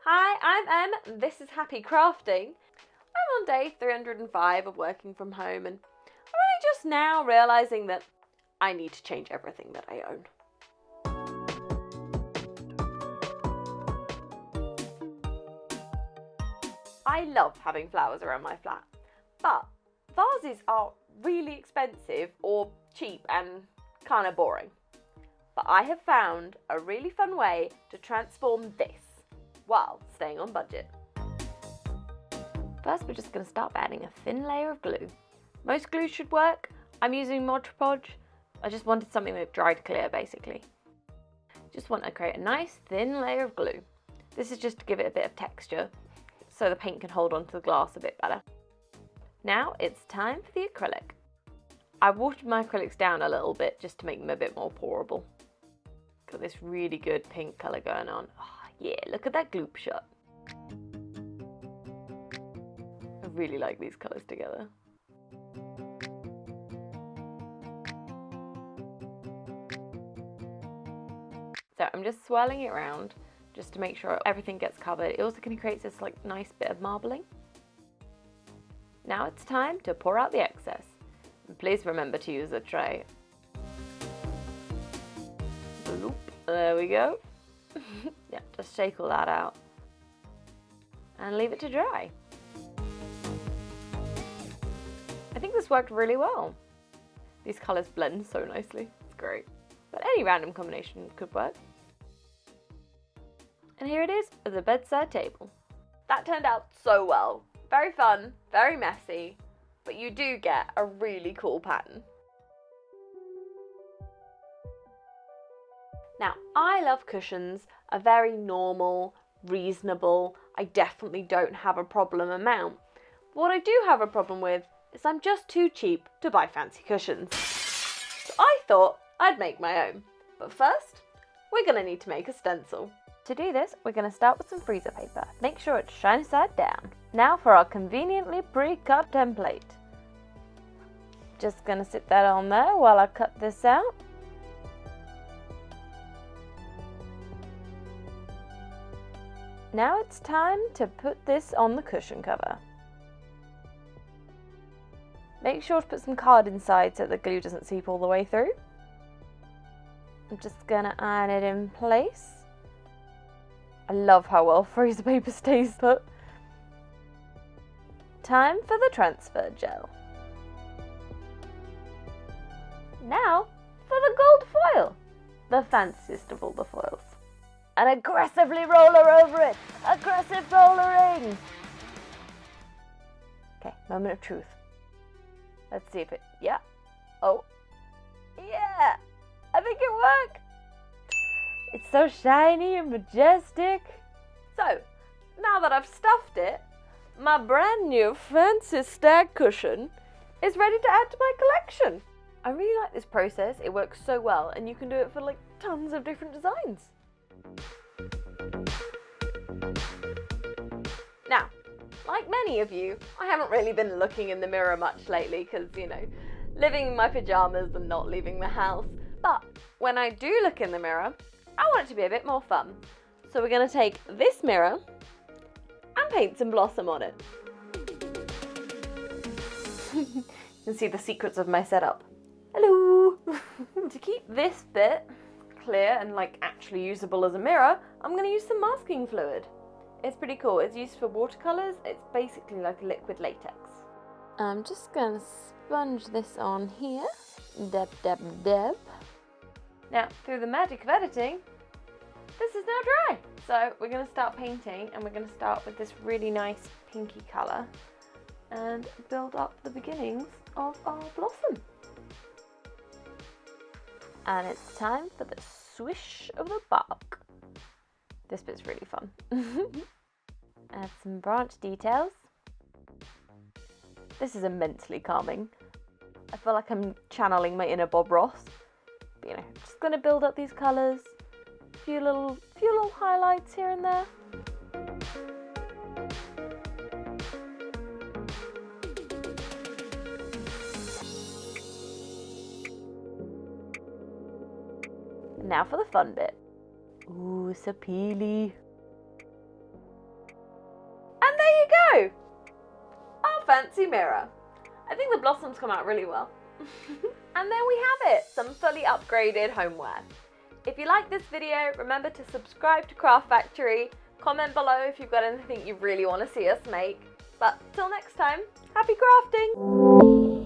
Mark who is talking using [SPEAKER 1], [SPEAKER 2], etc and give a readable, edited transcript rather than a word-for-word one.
[SPEAKER 1] Hi, I'm Em, this is Happy Crafting. I'm on day 305 of working from home and I'm only just now realising that I need to change everything that I own. I love having flowers around my flat, but vases are really expensive or cheap and kind of boring. But I have found a really fun way to transform this while staying on budget. First, we're just going to start adding a thin layer of glue. Most glue should work. I'm using Mod Podge. I just wanted something that dried clear, basically. Just want to create a nice thin layer of glue. This is just to give it a bit of texture, so the paint can hold onto the glass a bit better. Now it's time for the acrylic. I watered my acrylics down a little bit just to make them a bit more pourable. Got this really good pink colour going on. Oh, yeah, look at that gloop shot. I really like these colours together. So I'm just swirling it around just to make sure everything gets covered. It also kind of creates this like nice bit of marbling. Now it's time to pour out the excess. And please remember to use a tray. Bloop. There we go. Yeah, just shake all that out and leave it to dry. I think this worked really well. These colours blend so nicely. It's great. But any random combination could work. And here it is as a bedside table. That turned out so well. Very fun, very messy, but you do get a really cool pattern. Now, I love cushions, a very normal, reasonable, I definitely don't have a problem amount. What I do have a problem with is I'm just too cheap to buy fancy cushions. So I thought I'd make my own. But first, we're going to need to make a stencil. To do this, we're going to start with some freezer paper. Make sure it's shiny side down. Now for our conveniently pre-cut template. Just going to sit that on there while I cut this out. Now it's time to put this on the cushion cover. Make sure to put some card inside so the glue doesn't seep all the way through. I'm just going to iron it in place. I love how well freezer paper stays put. Time for the transfer gel. Now for the gold foil, the fanciest of all the foils. And aggressively roller over it. Aggressive rollering. Okay, moment of truth. Let's see if it, yeah. Oh, yeah, I think it worked. It's so shiny and majestic. So, now that I've stuffed it, my brand new fancy stag cushion is ready to add to my collection. I really like this process. It works so well and you can do it for like tons of different designs. Now, like many of you, I haven't really been looking in the mirror much lately because, you know, living in my pyjamas and not leaving the house. But when I do look in the mirror, I want it to be a bit more fun. So we're going to take this mirror and paint some blossom on it. You can see the secrets of my setup. Hello! To keep this bit clear and like actually usable as a mirror, I'm going to use some masking fluid. It's pretty cool. It's used for watercolours. It's basically like a liquid latex. I'm just going to sponge this on here. Dab, dab, dab. Now, through the magic of editing, this is now dry. So we're going to start painting and we're going to start with this really nice pinky colour and build up the beginnings of our blossom. And it's time for the swish of the bark. This bit's really fun. Add some branch details. This is immensely calming. I feel like I'm channeling my inner Bob Ross. But, you know, just going to build up these colours. Few little highlights here and there. And now for the fun bit. Ooh, sapili. there you go! Our fancy mirror. I think the blossoms come out really well. And there we have it, some fully upgraded homeware. If you like this video, remember to subscribe to Craft Factory, comment below if you've got anything you really want to see us make. But till next time, happy crafting!